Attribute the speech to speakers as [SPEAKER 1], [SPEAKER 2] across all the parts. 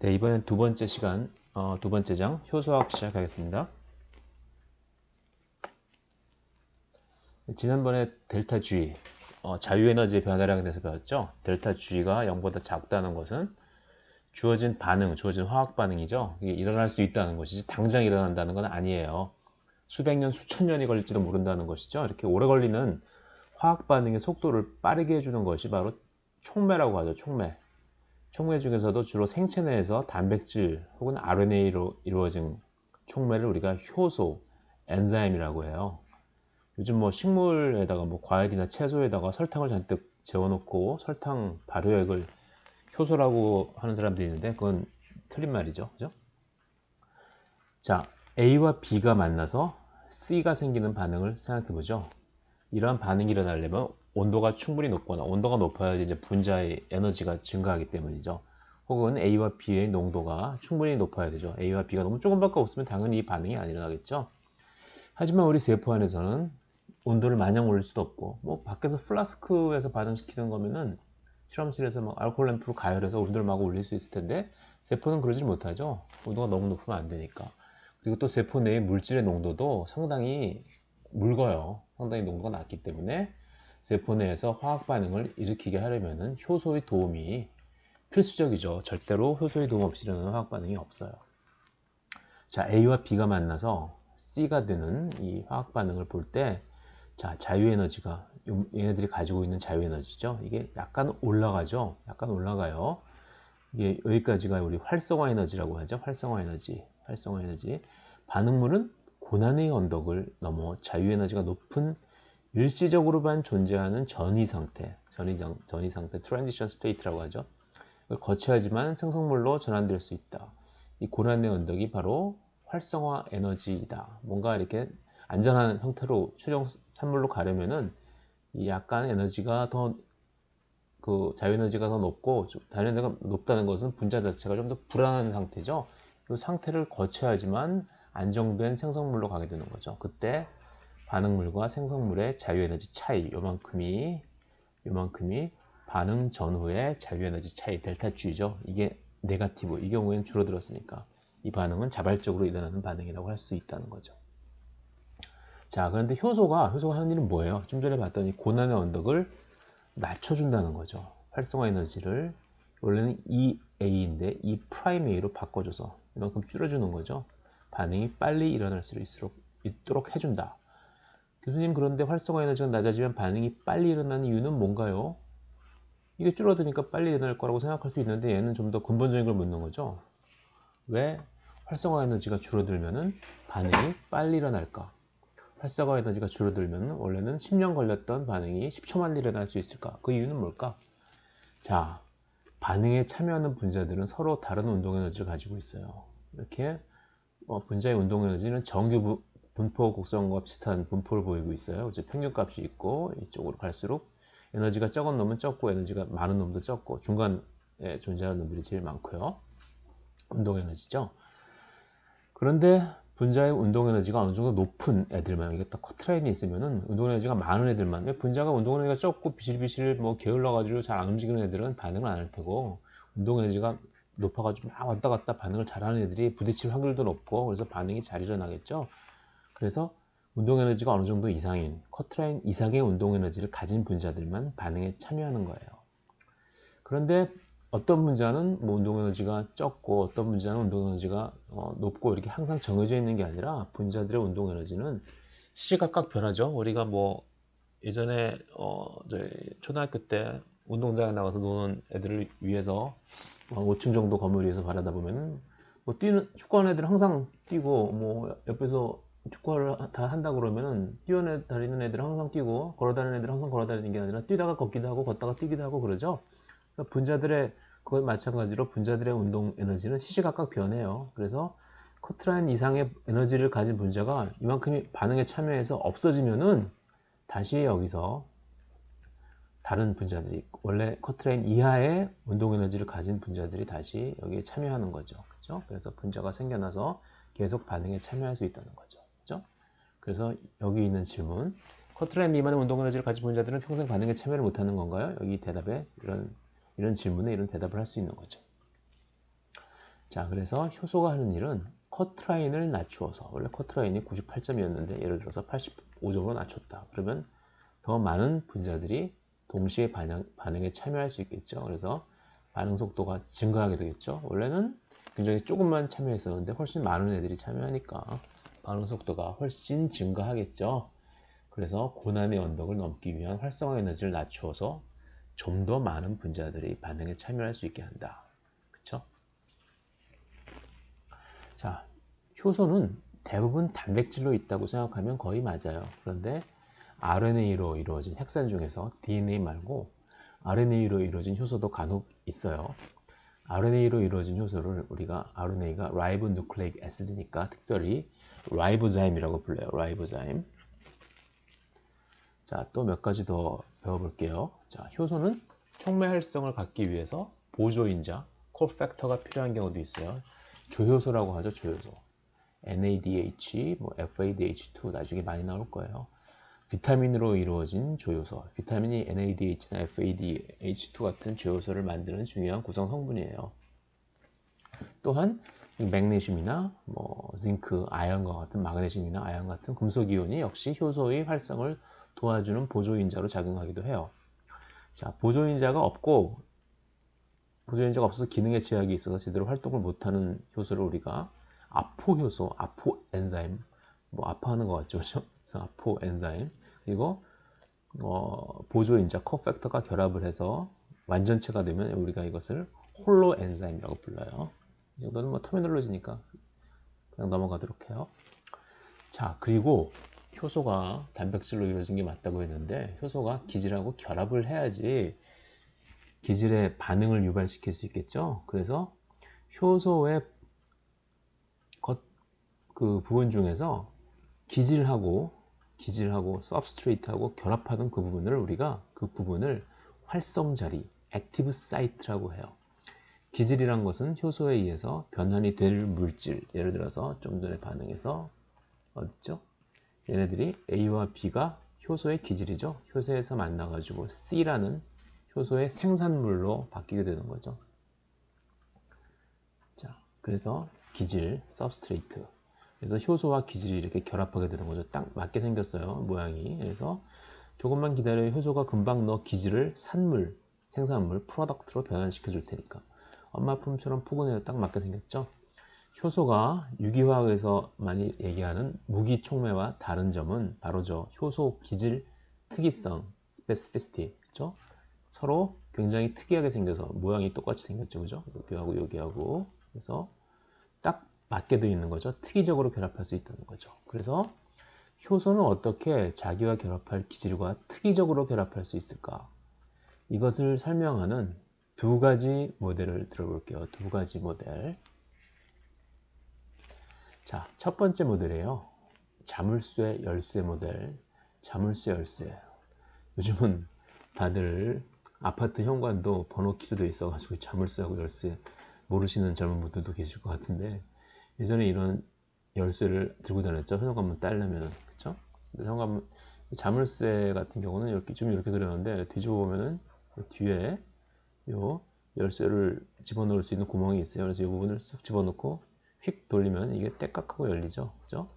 [SPEAKER 1] 네, 이번엔 두 번째 시간, 두 번째 장, 효소학 시작하겠습니다. 지난번에 델타 G, 자유에너지의 변화량에 대해서 배웠죠? 델타 G가 0보다 작다는 것은 주어진 반응, 주어진 화학 반응이죠? 이게 일어날 수 있다는 것이지, 당장 일어난다는 건 아니에요. 수백 년, 수천 년이 걸릴지도 모른다는 것이죠. 이렇게 오래 걸리는 화학 반응의 속도를 빠르게 해주는 것이 바로 촉매라고 하죠, 촉매. 촉매 중에서도 주로 생체 내에서 단백질 혹은 RNA로 이루어진 촉매를 우리가 효소, 엔자임이라고 해요. 요즘 뭐 식물에다가 뭐 과일이나 채소에다가 설탕을 잔뜩 재워놓고 설탕 발효액을 효소라고 하는 사람들이 있는데 그건 틀린 말이죠. 그죠? 자, A와 B가 만나서 C가 생기는 반응을 생각해 보죠. 이러한 반응이 일어나려면 온도가 충분히 높거나 온도가 높아야지 이제 분자의 에너지가 증가하기 때문이죠. 혹은 A와 B의 농도가 충분히 높아야 되죠. A와 B가 너무 조금밖에 없으면 당연히 이 반응이 안 일어나겠죠. 하지만 우리 세포 안에서는 온도를 마냥 올릴 수도 없고 뭐 밖에서 플라스크에서 반응시키는 거면은 실험실에서 뭐 알코올 램프로 가열해서 온도를 막 올릴 수 있을 텐데 세포는 그러지 못하죠. 온도가 너무 높으면 안 되니까. 그리고 또 세포 내의 물질의 농도도 상당히 묽어요. 상당히 농도가 낮기 때문에 세포 내에서 화학 반응을 일으키게 하려면 효소의 도움이 필수적이죠. 절대로 효소의 도움 없이 일어나는 화학 반응이 없어요. 자, A와 B가 만나서 C가 되는 이 화학 반응을 볼 때, 자, 자유에너지가 얘네들이 가지고 있는 자유에너지죠. 이게 약간 올라가죠. 약간 올라가요. 이게 여기까지가 우리 활성화 에너지라고 하죠. 활성화 에너지. 활성화 에너지. 반응물은 고난의 언덕을 넘어 자유에너지가 높은 일시적으로만 존재하는 전이 상태, 전이 상태, 트랜지션 스테이트라고 하죠. 이걸 거쳐야지만 생성물로 전환될 수 있다. 이 고난의 언덕이 바로 활성화 에너지이다. 뭔가 이렇게 안전한 형태로 최종 산물로 가려면은 이 약간 에너지가 더 그 자유에너지가 더 높고 자유에너지가 높다는 것은 분자 자체가 좀 더 불안한 상태죠. 이 상태를 거쳐야지만 안정된 생성물로 가게 되는 거죠. 그때 반응물과 생성물의 자유에너지 차이, 요만큼이 반응 전후의 자유에너지 차이, 델타 G죠. 이게 네가티브, 이 경우에는 줄어들었으니까 이 반응은 자발적으로 일어나는 반응이라고 할 수 있다는 거죠. 자, 그런데 효소가 하는 일은 뭐예요? 좀 전에 봤더니 고난의 언덕을 낮춰준다는 거죠. 활성화 에너지를 원래는 EA인데 E'A로 바꿔줘서 이만큼 줄여주는 거죠. 반응이 빨리 일어날 수 있도록 해준다. 교수님, 그런데 활성화 에너지가 낮아지면 반응이 빨리 일어나는 이유는 뭔가요? 이게 줄어드니까 빨리 일어날 거라고 생각할 수 있는데 얘는 좀 더 근본적인 걸 묻는 거죠. 왜 활성화 에너지가 줄어들면 반응이 빨리 일어날까? 활성화 에너지가 줄어들면 원래는 10년 걸렸던 반응이 10초 만에 일어날 수 있을까? 그 이유는 뭘까? 자, 반응에 참여하는 분자들은 서로 다른 운동 에너지를 가지고 있어요. 이렇게 분자의 운동 에너지는 정규 분포 곡선과 비슷한 분포를 보이고 있어요. 이제 평균값이 있고 이쪽으로 갈수록 에너지가 적은 놈은 적고 에너지가 많은 놈도 적고 중간에 존재하는 놈들이 제일 많고요. 운동 에너지죠. 그런데 분자의 운동 에너지가 어느 정도 높은 애들만, 이게 딱 커트라인이 있으면은 운동 에너지가 많은 애들만, 왜 분자가 운동 에너지가 적고 비실비실 뭐 게을러가지고 잘 안 움직이는 애들은 반응을 안 할 테고, 운동 에너지가 높아가지고 막 왔다 갔다 반응을 잘하는 애들이 부딪힐 확률도 높고, 그래서 반응이 잘 일어나겠죠. 그래서 운동 에너지가 어느 정도 이상인, 커트라인 이상의 운동 에너지를 가진 분자들만 반응에 참여하는 거예요. 그런데 어떤 분자는 뭐 운동 에너지가 적고 어떤 분자는 운동 에너지가 높고 이렇게 항상 정해져 있는 게 아니라 분자들의 운동 에너지는 시시각각 변하죠. 우리가 뭐 예전에 저희 초등학교 때 운동장에 나가서 노는 애들을 위해서 5층 정도 건물 위에서 바라다 보면은 뭐 축구하는 애들 항상 뛰고 뭐 옆에서 축구를 다 한다 그러면은 뛰어다니는 애들 항상 뛰고 걸어다니는 애들 항상 걸어다니는 게 아니라 뛰다가 걷기도 하고 걷다가 뛰기도 하고 그러죠. 분자들의 그와 마찬가지로 분자들의 운동 에너지는 시시각각 변해요. 그래서 커트라인 이상의 에너지를 가진 분자가 이만큼이 반응에 참여해서 없어지면은 다시 여기서 다른 분자들이 원래 커트라인 이하의 운동 에너지를 가진 분자들이 다시 여기에 참여하는 거죠. 그렇죠? 그래서 분자가 생겨나서 계속 반응에 참여할 수 있다는 거죠. 그렇죠? 그래서 여기 있는 질문, 커트라인 미만의 운동 에너지를 가진 분자들은 평생 반응에 참여를 못하는 건가요? 여기 대답에 이런 질문에 이런 대답을 할 수 있는 거죠. 자, 그래서 효소가 하는 일은 커트라인을 낮추어서, 원래 커트라인이 98점이었는데 예를 들어서 85점으로 낮췄다. 그러면 더 많은 분자들이 동시에 반응에 참여할 수 있겠죠. 그래서 반응 속도가 증가하게 되겠죠. 원래는 굉장히 조금만 참여했었는데 훨씬 많은 애들이 참여하니까 반응 속도가 훨씬 증가하겠죠. 그래서 고난의 언덕을 넘기 위한 활성화 에너지를 낮추어서 좀 더 많은 분자들이 반응에 참여할 수 있게 한다. 그쵸? 자, 효소는 대부분 단백질로 있다고 생각하면 거의 맞아요. 그런데 RNA로 이루어진 핵산 중에서 DNA 말고 RNA로 이루어진 효소도 간혹 있어요. RNA로 이루어진 효소를 우리가 RNA가 라이보 누클레익 애시드니까 특별히 라이보자임이라고 불러요. 라이보자임. 자, 또 몇 가지 더 배워볼게요. 자, 효소는 촉매 활성을 갖기 위해서 보조인자, 콜팩터가 필요한 경우도 있어요. 조효소라고 하죠, 조효소. NADH, 뭐 FADH2 나중에 많이 나올 거예요. 비타민으로 이루어진 조효소. 비타민이 NADH나 FADH2 같은 조효소를 만드는 중요한 구성 성분이에요. 또한 맥네슘이나 뭐 징크, 아연과 같은 마그네슘이나 아연 같은 금속 이온이 역시 효소의 활성을 도와주는 보조인자로 작용하기도 해요. 자, 보조인자가 없어서 기능에 제약이 있어서 제대로 활동을 못하는 효소를 우리가 아포효소, 아포엔자임, 뭐 아파하는 것 같죠, 그렇죠? 그래서 아포엔자임 그리고 보조인자 코팩터가 결합을 해서 완전체가 되면 우리가 이것을 홀로엔자임이라고 불러요. 이 정도는 뭐 터미널로지니까 그냥 넘어가도록 해요. 자, 그리고 효소가 단백질로 이루어진 게 맞다고 했는데 효소가 기질하고 결합을 해야지 기질의 반응을 유발시킬 수 있겠죠. 그래서 효소의 그 부분 중에서 기질하고 서브스트레이트하고 결합하던 그 부분을 우리가 그 부분을 활성자리, 액티브 사이트라고 해요. 기질이란 것은 효소에 의해서 변환이 될 물질, 예를 들어서 좀 전에 반응해서 어딨죠? 얘네들이 A와 B가 효소의 기질이죠. 효소에서 만나가지고 C라는 효소의 생산물로 바뀌게 되는 거죠. 자, 그래서 기질, 서브스트레이트. 그래서 효소와 기질이 이렇게 결합하게 되는 거죠. 딱 맞게 생겼어요, 모양이. 그래서 조금만 기다려야 효소가 금방 너 기질을 산물, 생산물, 프로덕트로 변환시켜 줄 테니까. 엄마 품처럼 포근해요. 딱 맞게 생겼죠. 효소가 유기화학에서 많이 얘기하는 무기촉매와 다른 점은 바로 저 효소 기질 특이성, specificity, 그죠? 서로 굉장히 특이하게 생겨서 모양이 똑같이 생겼죠, 그죠? 여기하고 여기하고. 그래서 딱 맞게 되어 있는 거죠. 특이적으로 결합할 수 있다는 거죠. 그래서 효소는 어떻게 자기와 결합할 기질과 특이적으로 결합할 수 있을까? 이것을 설명하는 두 가지 모델을 들어볼게요. 두 가지 모델. 자, 첫 번째 모델이에요. 자물쇠, 열쇠 모델. 자물쇠, 열쇠. 요즘은 다들 아파트 현관도 번호키로 되어 있어가지고 자물쇠하고 열쇠 모르시는 젊은 분들도 계실 것 같은데 예전에 이런 열쇠를 들고 다녔죠. 현관문 따려면은, 그쵸? 현관문 자물쇠 같은 경우는 이렇게 좀 이렇게 그렸는데 뒤집어 보면은 뒤에 요 열쇠를 집어넣을 수 있는 구멍이 있어요. 그래서 이 부분을 싹 집어넣고 휙 돌리면 이게 떼깍하고 열리죠. 그죠?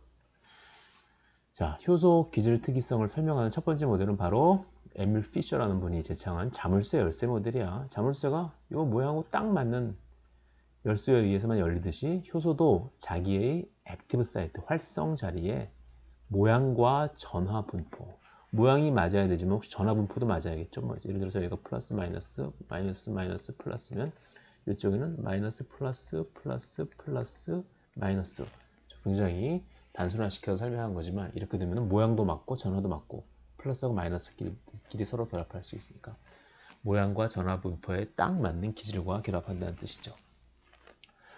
[SPEAKER 1] 자, 효소 기질 특이성을 설명하는 첫 번째 모델은 바로 에밀 피셔라는 분이 제창한 자물쇠 열쇠 모델이야. 자물쇠가 이 모양하고 딱 맞는 열쇠에 의해서만 열리듯이 효소도 자기의 액티브 사이트, 활성 자리에 모양과 전화 분포, 모양이 맞아야 되지만 혹시 전화 분포도 맞아야겠죠. 뭐 예를 들어서 여기가 플러스 마이너스, 마이너스 마이너스 플러스면 이쪽에는 마이너스 플러스 플러스 플러스 마이너스. 굉장히 단순화시켜서 설명한 거지만 이렇게 되면 모양도 맞고 전화도 맞고 플러스하고 마이너스끼리 서로 결합할 수 있으니까 모양과 전화 분포에 딱 맞는 기질과 결합한다는 뜻이죠.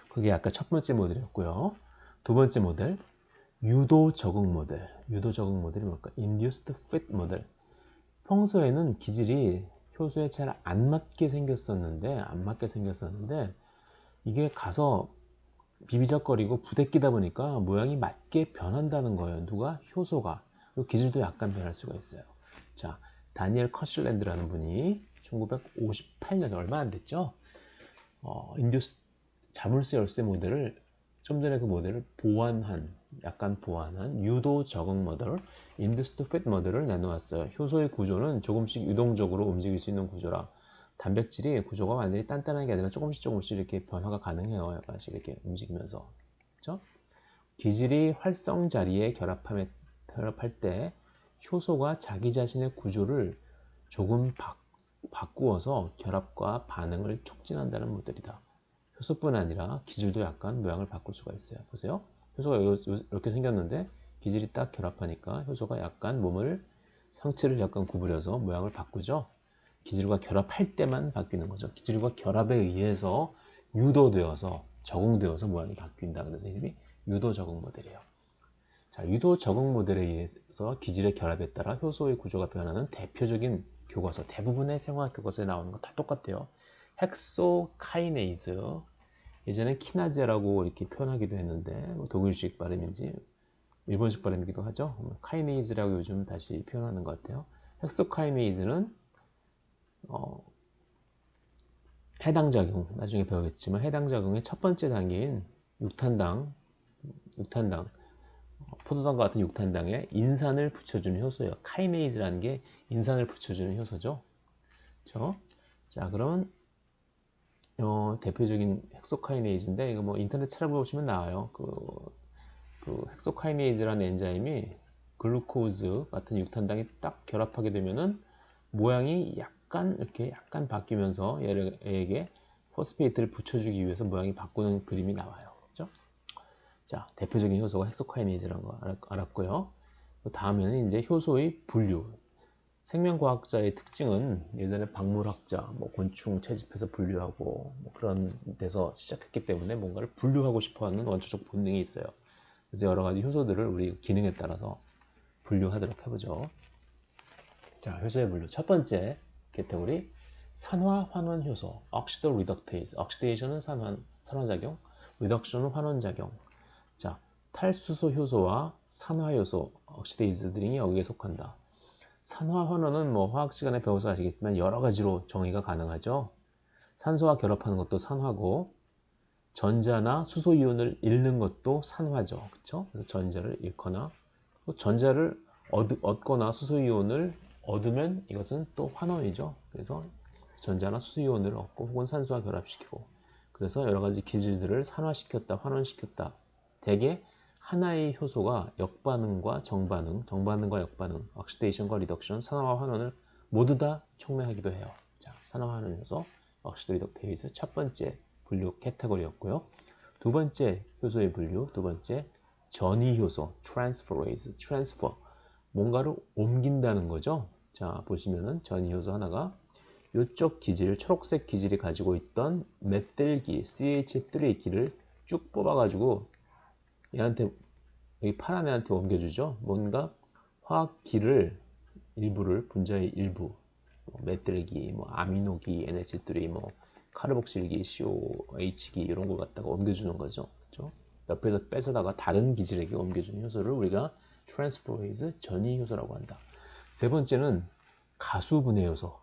[SPEAKER 1] 그게 아까 첫 번째 모델이었고요. 두 번째 모델, 유도 적응 모델. 유도 적응 모델이 뭘까? Induced Fit 모델. 평소에는 기질이 효소에 잘 안 맞게 생겼었는데 이게 가서 비비적거리고 부대끼다 보니까 모양이 맞게 변한다는 거예요. 누가? 효소가. 그리고 기질도 약간 변할 수가 있어요. 자, 다니엘 커슐랜드라는 분이 1958년에 얼마 안 됐죠? Induced 자물쇠 열쇠 모델을 좀 전에 그 모델을 약간 보완한 유도 적응 모델, induced fit 모델을 내놓았어요. 효소의 구조는 조금씩 유동적으로 움직일 수 있는 구조라 단백질이 구조가 완전히 단단한 게 아니라 조금씩 이렇게 변화가 가능해요. 약간씩 이렇게 움직이면서. 그렇죠? 기질이 활성 자리에 결합할 때 효소가 자기 자신의 구조를 조금 바꾸어서 결합과 반응을 촉진한다는 모델이다. 효소뿐 아니라 기질도 약간 모양을 바꿀 수가 있어요. 보세요. 효소가 이렇게 생겼는데 기질이 딱 결합하니까 효소가 약간 상체를 약간 구부려서 모양을 바꾸죠. 기질과 결합할 때만 바뀌는 거죠. 기질과 결합에 의해서 유도되어서 적응되어서 모양이 바뀐다. 그래서 이름이 유도 적응 모델이에요. 자, 유도 적응 모델에 의해서 기질의 결합에 따라 효소의 구조가 변하는 대표적인 교과서, 대부분의 생화학 교과서에 나오는 거 다 똑같아요. 헥소카이네이즈, 예전에 키나제라고 이렇게 표현하기도 했는데 뭐 독일식 발음인지 일본식 발음이기도 하죠. 카이네이즈라고 요즘 다시 표현하는 것 같아요. 헥소카이네이즈는 해당 작용, 나중에 배우겠지만 해당 작용의 첫 번째 단계인 육탄당, 포도당과 같은 육탄당에 인산을 붙여주는 효소예요. 카이네이즈라는 게 인산을 붙여주는 효소죠. 그렇죠? 자, 그러면 대표적인 헥소카이네이즈인데 이거 뭐 인터넷 찾아보시면 나와요. 그 헥소카이네이즈라는 엔자임이 글루코즈 같은 육탄당이 딱 결합하게 되면은 모양이 약간 바뀌면서 얘에게 포스페이트를 붙여주기 위해서 모양이 바꾸는 그림이 나와요. 그렇죠? 자, 대표적인 효소가 헥소카이네이즈라는 거 알았고요. 다음에는 이제 효소의 분류. 생명과학자의 특징은 예전에 박물학자, 곤충 채집해서 분류하고 그런 데서 시작했기 때문에 뭔가를 분류하고 싶어하는 원초적 본능이 있어요. 그래서 여러 가지 효소들을 우리 기능에 따라서 분류하도록 해보죠. 자, 효소의 분류. 첫 번째 카테고리 산화환원 효소, oxido reductase. oxidation은 산화작용, reduction은 환원작용. 자, 탈수소 효소와 산화 효소, oxidase 등이 여기에 속한다. 산화환원은 화학 시간에 배워서 아시겠지만 여러 가지로 정의가 가능하죠. 산소와 결합하는 것도 산화고, 전자나 수소 이온을 잃는 것도 산화죠. 그렇죠? 그래서 전자를 잃거나 전자를 얻거나 수소 이온을 얻으면 이것은 또 환원이죠. 그래서 전자나 수소 이온을 얻고 혹은 산소와 결합시키고, 그래서 여러 가지 기질들을 산화시켰다, 환원시켰다. 대개 하나의 효소가 역반응과 정반응과 역반응, 옥시데이션과 리덕션, 산화와 환원을 모두 다 촉매하기도 해요. 자, 산화와 환원 효소, 옥시도 리덕테이즈 첫 번째 분류 카테고리였고요. 두 번째 효소의 분류, 두 번째 전이 효소, 트랜스퍼레이즈, 트랜스퍼, 뭔가를 옮긴다는 거죠. 자, 보시면은 전이 효소 하나가 이쪽 기질, 초록색 기질이 가지고 있던 메틸기, CH3기를 쭉 뽑아가지고 얘한테, 여기 파란 애한테 옮겨주죠. 뭔가 화학기를 일부를, 분자의 일부, 메틸기, 아미노기, NH3, 카르복실기, COH기 이런 걸 갖다가 옮겨주는 거죠. 그렇죠? 옆에서 뺏어다가 다른 기질에게 옮겨주는 효소를 우리가 트랜스퍼레이즈 전이 효소라고 한다. 세 번째는 가수분해 효소.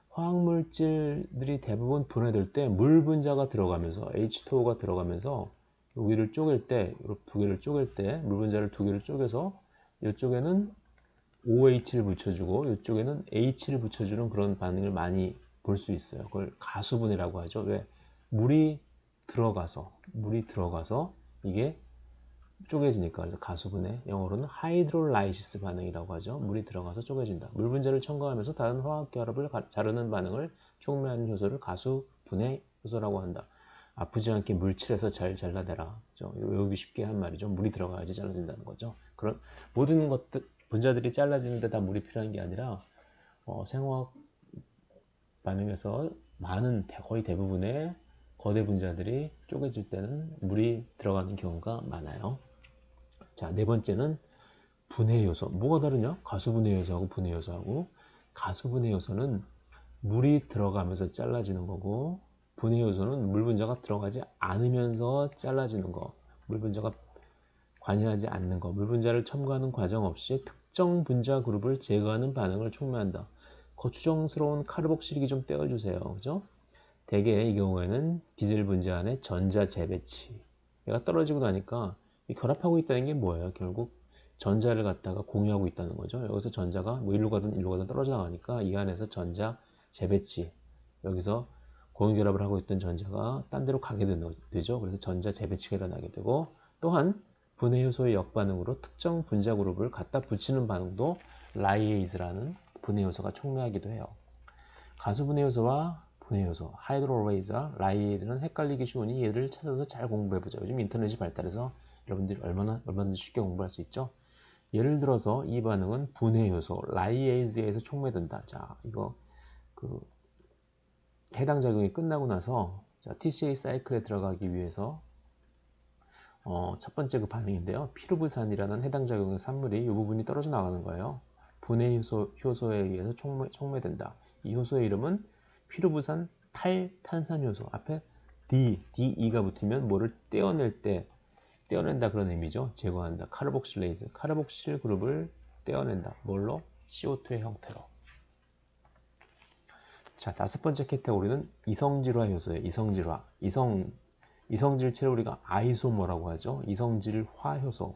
[SPEAKER 1] 화학물질들이 대부분 분해될 때 물 분자가 들어가면서 H2O가 들어가면서 여기를 쪼갤 때, 두 개를 쪼갤 때, 물 분자를 두 개를 쪼개서 이쪽에는 OH를 붙여주고 이쪽에는 H를 붙여주는 그런 반응을 많이 볼 수 있어요. 그걸 가수분해라고 하죠. 왜? 물이 들어가서 이게 쪼개지니까. 그래서 가수분해, 영어로는 하이드롤라이시스 반응이라고 하죠. 물이 들어가서 쪼개진다. 물 분자를 첨가하면서 다른 화학 결합을 자르는 반응을 촉매하는 효소를 가수분해 효소라고 한다. 아프지 않게 물칠해서 잘 잘라내라. 외우기 쉽게 한 말이죠. 물이 들어가야지 잘라진다는 거죠. 그런 모든 것들, 분자들이 잘라지는데 다 물이 필요한 게 아니라 생화학 반응에서 거의 대부분의 거대 분자들이 쪼개질 때는 물이 들어가는 경우가 많아요. 자, 네 번째는 분해 요소. 뭐가 다르냐? 가수분해 요소하고 분해 요소하고. 가수분해 요소는 물이 들어가면서 잘라지는 거고, 분해 요소는 물 분자가 들어가지 않으면서 잘라지는 거. 물 분자가 관여하지 않는 거. 물 분자를 첨가하는 과정 없이 특정 분자 그룹을 제거하는 반응을 촉매한다. 거추정스러운 카르복실기 좀 떼어주세요. 그죠? 대개 이 경우에는 기질 분자 안에 전자 재배치. 얘가 떨어지고 나니까 이 결합하고 있다는 게 뭐예요? 결국 전자를 갖다가 공유하고 있다는 거죠. 여기서 전자가 뭐 일로 가든 떨어져 나가니까 이 안에서 전자 재배치. 여기서 공유 결합을 하고 있던 전자가 딴 데로 가게 되죠. 그래서 전자 재배치가 일어나게 되고 또한 분해 효소의 역반응으로 특정 분자 그룹을 갖다 붙이는 반응도 라이에이즈라는 분해 효소가 촉매하기도 해요. 가수 분해 효소와 분해 효소, 하이드로레이즈와 라이에이즈는 헷갈리기 쉬우니 얘를 찾아서 잘 공부해보자. 요즘 인터넷이 발달해서 여러분들이 얼마든지 쉽게 공부할 수 있죠. 예를 들어서 이 반응은 분해 효소, 라이에이즈에서 촉매된다. 자, 이거 해당 작용이 끝나고 나서 자, TCA 사이클에 들어가기 위해서 첫 번째 그 반응인데요. 피루브산이라는 해당 작용의 산물이 이 부분이 떨어져 나가는 거예요. 분해 효소에 의해서 촉매된다. 이 효소의 이름은 피루브산 탈탄산 효소. 앞에 DE가 붙으면 뭐를 떼어낸다 그런 의미죠. 제거한다. 카르복실레이즈. 카르복실 그룹을 떼어낸다. 뭘로? CO2의 형태로. 자, 다섯 번째 카테고리는 이성질화 효소예요. 이성질화. 이성질체를 우리가 아이소모라고 하죠. 이성질화 효소.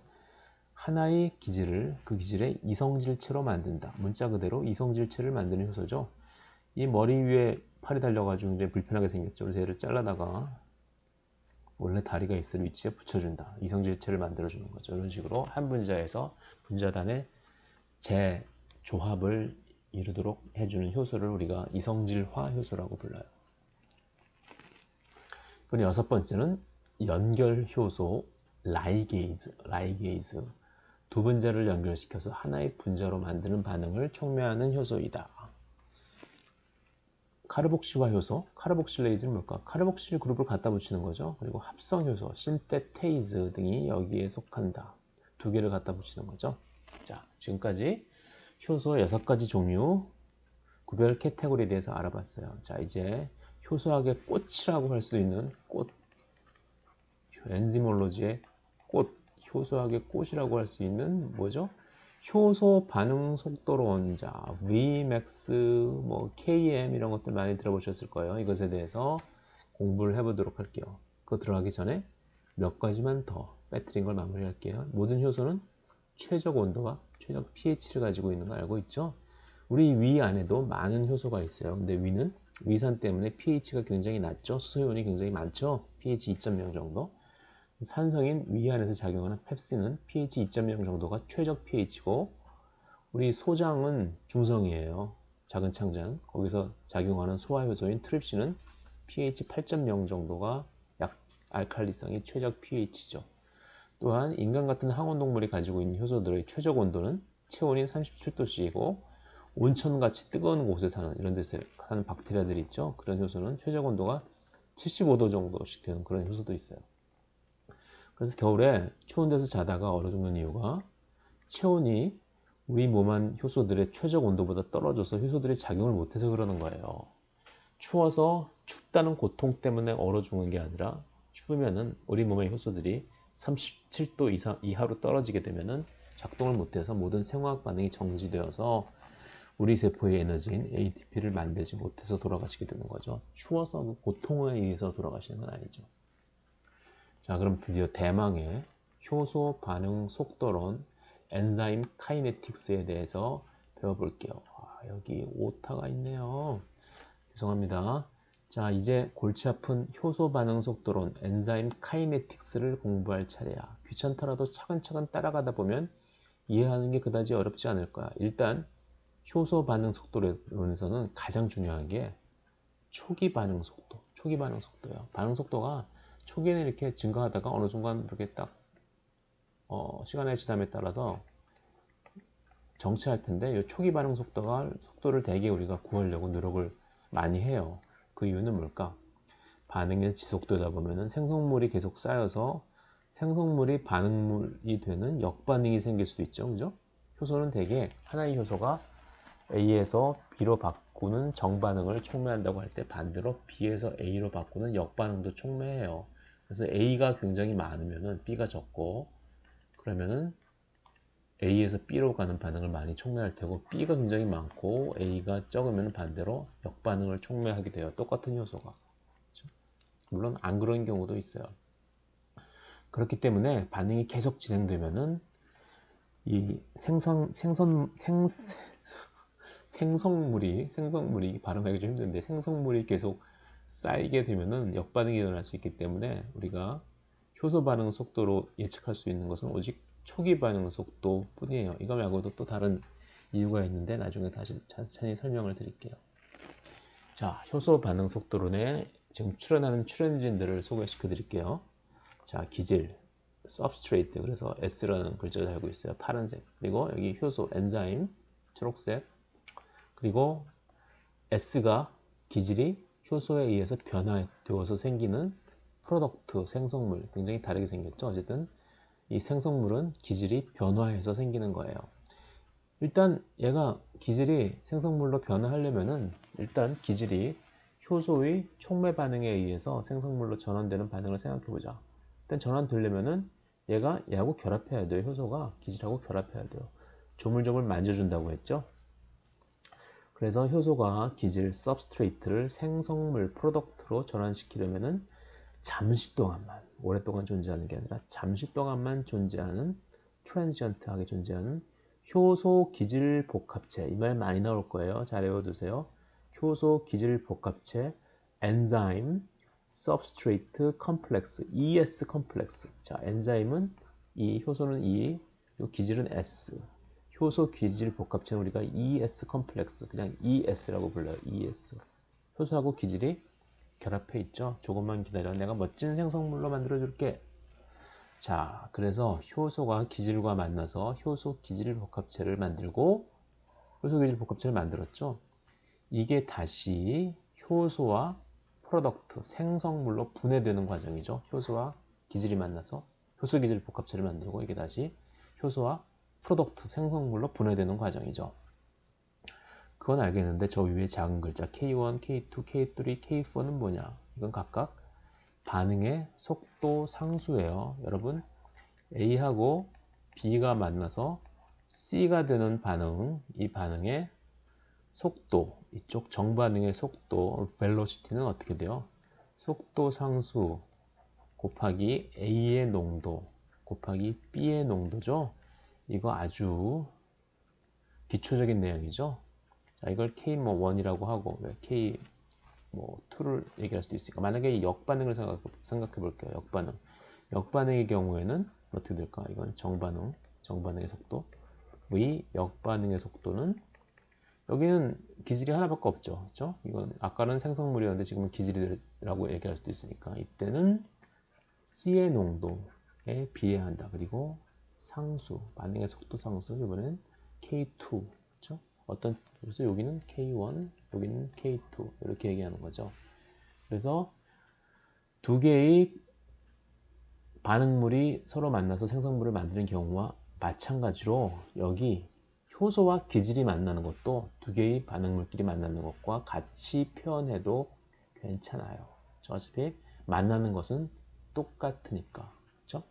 [SPEAKER 1] 하나의 기질을 그 기질의 이성질체로 만든다. 문자 그대로 이성질체를 만드는 효소죠. 이 머리 위에 팔이 달려가지고 굉장히 불편하게 생겼죠. 그래서 얘를 잘라다가 원래 다리가 있을 위치에 붙여준다. 이성질체를 만들어주는 거죠. 이런 식으로 한 분자에서 분자단의 재조합을 이루도록 해주는 효소를 우리가 이성질화 효소라고 불러요. 그리고 여섯 번째는 연결 효소 라이게이즈. 두 분자를 연결시켜서 하나의 분자로 만드는 반응을 촉매하는 효소이다. 카르복실화 효소, 카르복실레이즈는 뭘까? 카르복실 그룹을 갖다 붙이는 거죠. 그리고 합성 효소, 신테테이즈 등이 여기에 속한다. 두 개를 갖다 붙이는 거죠. 자, 지금까지 효소 6가지 종류, 구별 카테고리에 대해서 알아봤어요. 자, 이제 효소학의 꽃이라고 할 수 있는 꽃, 엔지몰로지의 꽃, 효소학의 꽃이라고 할 수 있는 뭐죠? 효소 반응 속도론, 자, Vmax, 뭐 Km 이런 것들 많이 들어보셨을 거예요. 이것에 대해서 공부를 해보도록 할게요. 그거 들어가기 전에 몇 가지만 더 빼뜨린 걸 마무리할게요. 모든 효소는 최적 온도와 최적 pH를 가지고 있는 거 알고 있죠? 우리 위 안에도 많은 효소가 있어요. 근데 위는 위산 때문에 pH가 굉장히 낮죠. 수소이온이 굉장히 많죠. pH 2.0 정도. 산성인 위 안에서 작용하는 펩신은 pH 2.0 정도가 최적 pH고 우리 소장은 중성이에요. 작은 창장. 거기서 작용하는 소화효소인 트립신은 pH 8.0 정도가 약 알칼리성이 최적 pH죠. 또한 인간 같은 항온동물이 가지고 있는 효소들의 최적 온도는 체온인 37도씨이고 온천같이 뜨거운 곳에 사는 이런 데서 사는 박테리아들이 있죠. 그런 효소는 최적 온도가 75도 정도씩 되는 그런 효소도 있어요. 그래서 겨울에 추운 데서 자다가 얼어 죽는 이유가 체온이 우리 몸 안 효소들의 최적 온도보다 떨어져서 효소들이 작용을 못해서 그러는 거예요. 추워서 춥다는 고통 때문에 얼어 죽는 게 아니라 추우면은 우리 몸의 효소들이 37도 이하로 떨어지게 되면은 작동을 못해서 모든 생화학 반응이 정지되어서 우리 세포의 에너지인 ATP를 만들지 못해서 돌아가시게 되는 거죠. 추워서 그 고통에 의해서 돌아가시는 건 아니죠. 자, 그럼 드디어 대망의 효소 반응 속도론 엔자임 카이네틱스에 대해서 배워볼게요. 여기 오타가 있네요. 죄송합니다. 자, 이제 골치 아픈 효소 반응 속도론 엔자임 카이네틱스를 공부할 차례야. 귀찮더라도 차근차근 따라가다 보면 이해하는 게 그다지 어렵지 않을 거야. 일단 효소 반응 속도론에서는 가장 중요한 게 초기 반응 속도예요. 반응 속도가 초기에는 이렇게 증가하다가 어느 순간 이렇게 딱 시간의 지남에 따라서 정체할 텐데 이 초기 반응 속도를 대개 우리가 구하려고 노력을 많이 해요. 그 이유는 뭘까? 반응이 지속되다 보면은 생성물이 계속 쌓여서 생성물이 반응물이 되는 역반응이 생길 수도 있죠. 그죠? 효소는 대개 하나의 효소가 A에서 B로 바꾸는 정반응을 촉매한다고 할 때 반대로 B에서 A로 바꾸는 역반응도 촉매해요. 그래서 A가 굉장히 많으면은 B가 적고 그러면은 A에서 B로 가는 반응을 많이 촉매할 테고 B가 굉장히 많고 A가 적으면 반대로 역반응을 촉매하게 돼요. 똑같은 효소가. 물론 안 그런 경우도 있어요. 그렇기 때문에 반응이 계속 진행되면은 이 생성물이 발음하기 좀 힘든데 생성물이 계속 쌓이게 되면은 역반응이 일어날 수 있기 때문에 우리가 효소 반응 속도로 예측할 수 있는 것은 오직 초기 반응 속도 뿐이에요. 이거 말고도 또 다른 이유가 있는데 나중에 다시 천천히 설명을 드릴게요. 자, 효소 반응 속도론에 지금 출현하는 출현진들을 소개시켜 드릴게요. 자, 기질, substrate, 그래서 S라는 글자를 달고 있어요. 파란색. 그리고 여기 효소, 엔자임, 초록색. 그리고 S가 기질이 효소에 의해서 변화되어서 생기는 프로덕트, 생성물. 굉장히 다르게 생겼죠. 어쨌든 이 생성물은 기질이 변화해서 생기는 거예요. 일단 얘가 기질이 생성물로 변화하려면은 일단 기질이 효소의 촉매 반응에 의해서 생성물로 전환되는 반응을 생각해 보자. 일단 전환되려면은 얘하고 결합해야 돼요. 효소가 기질하고 결합해야 돼요. 조물조물 만져준다고 했죠. 그래서 효소가 기질 substrate를 생성물 프로덕트로 전환시키려면은 잠시 동안만, 오랫동안 존재하는 게 아니라 잠시 동안만 존재하는 트랜지언트하게 존재하는 효소 기질 복합체, 이 말 많이 나올 거예요. 잘 외워두세요. 효소 기질 복합체, 엔자임, substrate 컴플렉스, ES 컴플렉스. 자, 엔자임은 E, 효소는 E, 그리고 기질은 S. 효소 기질 복합체는 우리가 ES 컴플렉스, 그냥 ES라고 불러요. ES. 효소하고 기질이 결합해 있죠. 조금만 기다려. 내가 멋진 생성물로 만들어 줄게. 자, 그래서 효소가 기질과 만나서 효소 기질 복합체를 만들고 효소 기질 복합체를 만들었죠. 이게 다시 효소와 프로덕트, 생성물로 분해되는 과정이죠. 효소와 기질이 만나서 효소 기질 복합체를 만들고 이게 다시 효소와 프로덕트, 생성물로 분해되는 과정이죠. 그건 알겠는데 저 위에 작은 글자 K1, K2, K3, K4는 뭐냐? 이건 각각 반응의 속도 상수예요. 여러분 A하고 B가 만나서 C가 되는 반응, 이 반응의 속도, 이쪽 정반응의 속도, velocity는 어떻게 돼요? 속도 상수 곱하기 A의 농도 곱하기 B의 농도죠. 이거 아주 기초적인 내용이죠. 자, 이걸 K1이라고 하고 K2를 얘기할 수도 있으니까 만약에 이 역반응을 생각해 볼게요. 역반응의 경우에는 어떻게 될까? 이건 정반응의 속도. 의 역반응의 속도는 여기는 기질이 하나밖에 없죠. 그렇죠? 이건 아까는 생성물이었는데 지금은 기질이라고 얘기할 수도 있으니까 이때는 C의 농도에 비례한다. 그리고 상수, 반응의 속도 상수, 이번엔 K2. 그렇죠? 그래서 여기는 K1, 여기는 K2 이렇게 얘기하는 거죠. 그래서 두 개의 반응물이 서로 만나서 생성물을 만드는 경우와 마찬가지로 여기 효소와 기질이 만나는 것도 두 개의 반응물끼리 만나는 것과 같이 표현해도 괜찮아요. 어차피 만나는 것은 똑같으니까. 그렇죠?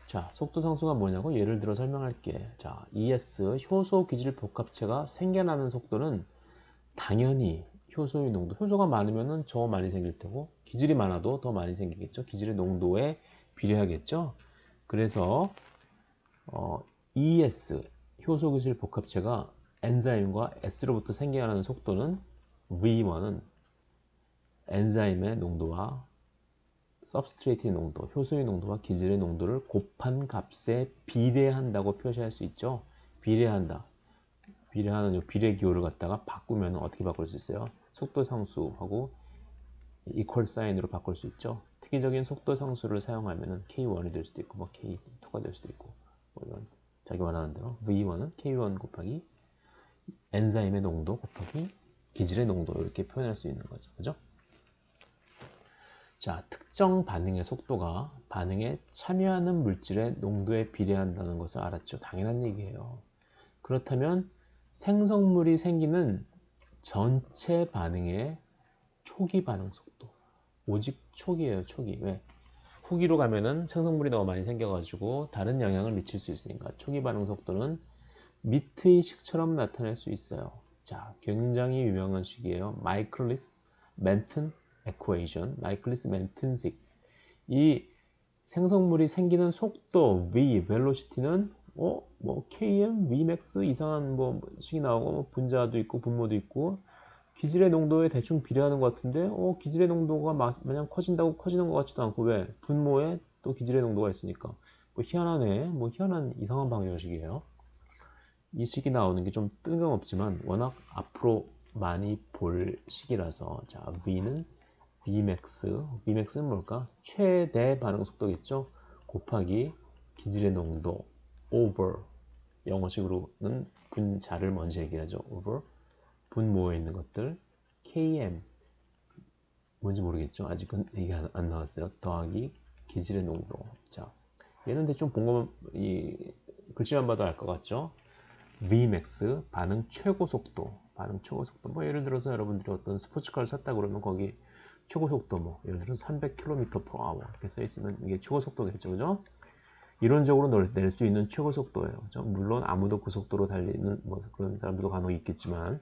[SPEAKER 1] 자, 속도 상수가 뭐냐고 예를 들어 설명할게. 자, ES 효소 기질 복합체가 생겨나는 속도는 당연히 효소의 농도, 효소가 많으면 더 많이 생길 테고 기질이 많아도 더 많이 생기겠죠. 기질의 농도에 비례하겠죠. 그래서 ES 효소 기질 복합체가 엔자임과 S로부터 생겨나는 속도는 V1은 엔자임의 농도와 substrate의 농도, 효소의 농도와 기질의 농도를 곱한 값에 비례한다고 표시할 수 있죠. 비례하는 이 비례 기호를 갖다가 바꾸면 어떻게 바꿀 수 있어요? 속도 상수하고 이퀄 사인으로 바꿀 수 있죠. 특이적인 속도 상수를 사용하면 K1이 될 수도 있고 뭐 K2가 될 수도 있고 뭐 이런 자기 원하는 대로 V1은 K1 곱하기 엔자임의 농도 곱하기 기질의 농도 이렇게 표현할 수 있는 거죠. 그죠? 자, 특정 반응의 속도가 반응에 참여하는 물질의 농도에 비례한다는 것을 알았죠. 당연한 얘기예요. 그렇다면 생성물이 생기는 전체 반응의 초기 반응 속도. 오직 초기예요, 초기. 왜? 후기로 가면은 생성물이 너무 많이 생겨가지고 다른 영향을 미칠 수 있으니까 초기 반응 속도는 미트의 식처럼 나타낼 수 있어요. 자, 굉장히 유명한 식이에요. 마이클리스 멘튼 에쿠에이션, 마이클리스 멘튼식. 이 생성물이 생기는 속도, v, velocity는 뭐 km, vmax 이상한 뭐 식이 나오고 뭐 분자도 있고 분모도 있고 기질의 농도에 대충 비례하는 것 같은데 기질의 농도가 마냥 커진다고 커지는 것 같지도 않고 왜? 분모에 또 기질의 농도가 있으니까 뭐 희한하네. 뭐 희한한 이상한 방정식이에요. 이 식이 나오는 게 좀 뜬금없지만 워낙 앞으로 많이 볼 식이라서 자 V는 Vmax는 뭘까? 최대 반응 속도겠죠? 곱하기 기질의 농도 over 영어식으로는 분자를 먼저 얘기하죠. over 분모에 있는 것들 km 뭔지 모르겠죠. 아직은 이게 안 나왔어요. 더하기 기질의 농도. 자 얘는 대충 본 거면 이 글씨만 봐도 알 것 같죠? Vmax 반응 최고 속도 뭐 예를 들어서 여러분들이 어떤 스포츠카를 샀다 그러면 거기 최고 속도 뭐 예를 들어서 300km/h 이렇게 써 있으면 이게 최고 속도겠죠, 그죠? 이론적으로 낼 수 있는 최고 속도예요, 그죠? 물론 아무도 그 속도로 달리는 뭐 그런 사람들도 간혹 있겠지만.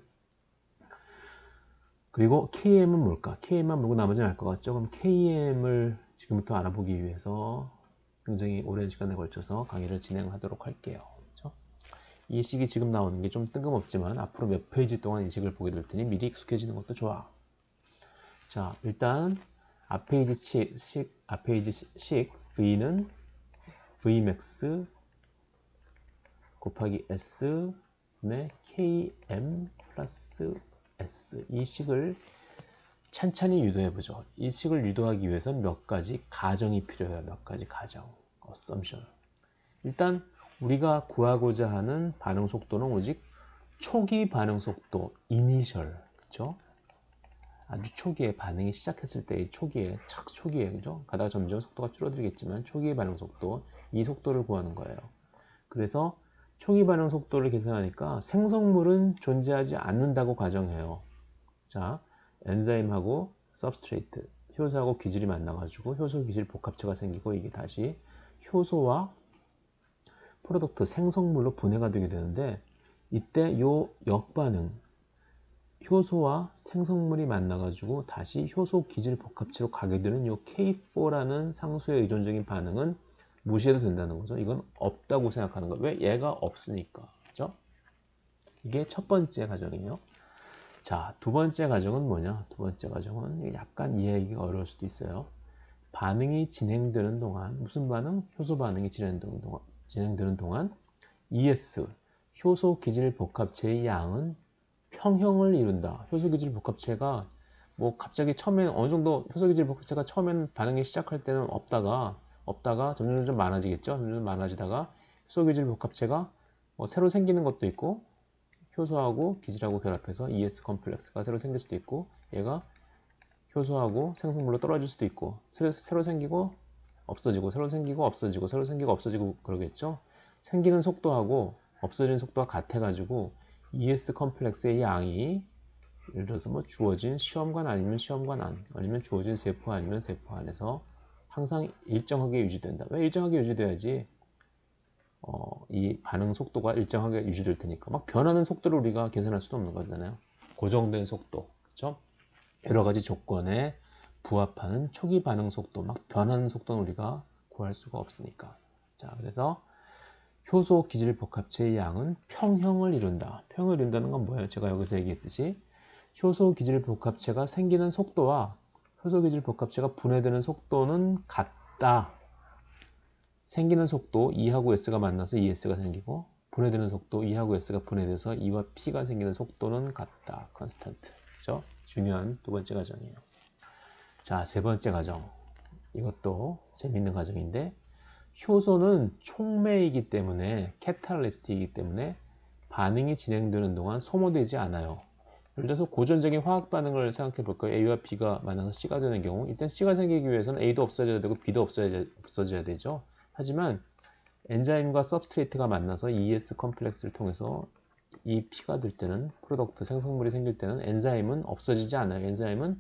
[SPEAKER 1] 그리고 KM은 뭘까? KM만 모르고 나머지는 알 것 같죠? 그럼 KM을 지금부터 알아보기 위해서 굉장히 오랜 시간에 걸쳐서 강의를 진행하도록 할게요. 이 식이 지금 나오는 게 좀 뜬금없지만 앞으로 몇 페이지 동안 이 식을 보게 될 테니 미리 익숙해지는 것도 좋아. 자, 일단 앞 페이지 식 V는 Vmax 곱하기 S 의 KM 플러스 S 이 식을 찬찬히 유도해보죠. 이 식을 유도하기 위해서 몇 가지 가정이 필요해요. 몇 가지 가정, assumption. 일단 우리가 구하고자 하는 반응 속도는 오직 초기 반응 속도, initial, 그쵸? 아주 초기에 반응이 시작했을 때의 초기에, 초기에, 그죠? 가다가 점점 속도가 줄어들겠지만 초기의 반응 속도, 이 속도를 구하는 거예요. 그래서 초기 반응 속도를 계산하니까 생성물은 존재하지 않는다고 가정해요. 자, 엔자임하고 substrate, 효소하고 기질이 만나가지고 효소 기질 복합체가 생기고 이게 다시 효소와 프로덕트 생성물로 분해가 되게 되는데 이때 요 역반응 효소와 생성물이 만나가지고 다시 효소 기질 복합체로 가게 되는 요 K4라는 상수의 의존적인 반응은 무시해도 된다는 거죠. 이건 없다고 생각하는 거예요. 왜? 얘가 없으니까. 그죠? 이게 첫 번째 가정이에요. 자, 두 번째 가정은 뭐냐? 두 번째 가정은 약간 이해하기가 어려울 수도 있어요. 반응이 진행되는 동안 무슨 반응? 효소 반응이 진행되는 동안 ES, 효소 기질 복합체의 양은 평형을 이룬다. 효소 기질 복합체가 뭐 갑자기 처음엔 어느 정도 효소 기질 복합체가 처음엔 반응이 시작할 때는 없다가 점점 많아지겠죠. 점점 많아지다가 효소 기질 복합체가 뭐 새로 생기는 것도 있고 효소하고 기질하고 결합해서 ES 컴플렉스가 새로 생길 수도 있고 얘가 효소하고 생성물로 떨어질 수도 있고 새로 생기고 없어지고 새로 생기고 없어지고 새로 생기고 없어지고 그러겠죠. 생기는 속도하고 없어지는 속도가 같아가지고 ES 컴플렉스의 양이 예를 들어서 뭐 주어진 시험관 아니면 시험관 안 아니면 주어진 세포 아니면 세포 안에서 항상 일정하게 유지된다. 왜 일정하게 유지돼야지? 이 반응 속도가 일정하게 유지될 테니까 막 변하는 속도를 우리가 계산할 수도 없는 거잖아요. 고정된 속도, 그렇죠? 여러 가지 조건에 부합하는 초기 반응 속도, 막 변하는 속도는 우리가 구할 수가 없으니까. 자, 그래서 효소 기질 복합체의 양은 평형을 이룬다. 평형을 이룬다는 건 뭐예요? 제가 여기서 얘기했듯이 효소 기질 복합체가 생기는 속도와 효소 기질 복합체가 분해되는 속도는 같다. 생기는 속도 E하고 S가 만나서 ES가 생기고 분해되는 속도 E하고 S가 분해돼서 E와 P가 생기는 속도는 같다. 컨스탄트. 그죠? 중요한 두 번째 가정이에요. 자, 세 번째 가정. 이것도 재밌는 가정인데 효소는 촉매이기 때문에 캐탈리스트이기 때문에 반응이 진행되는 동안 소모되지 않아요. 예를 들어서 고전적인 화학 반응을 생각해 볼까요? A와 B가 만나서 C가 되는 경우 일단 C가 생기기 위해서는 A도 없어져야 되고 B도 없어져야 되죠. 하지만 엔자임과 सब스트레이트가 만나서 ES 컴플렉스를 통해서 이 P가 될 때는 프로덕트 생성물이 생길 때는 엔자임은 없어지지 않아요. 엔자임은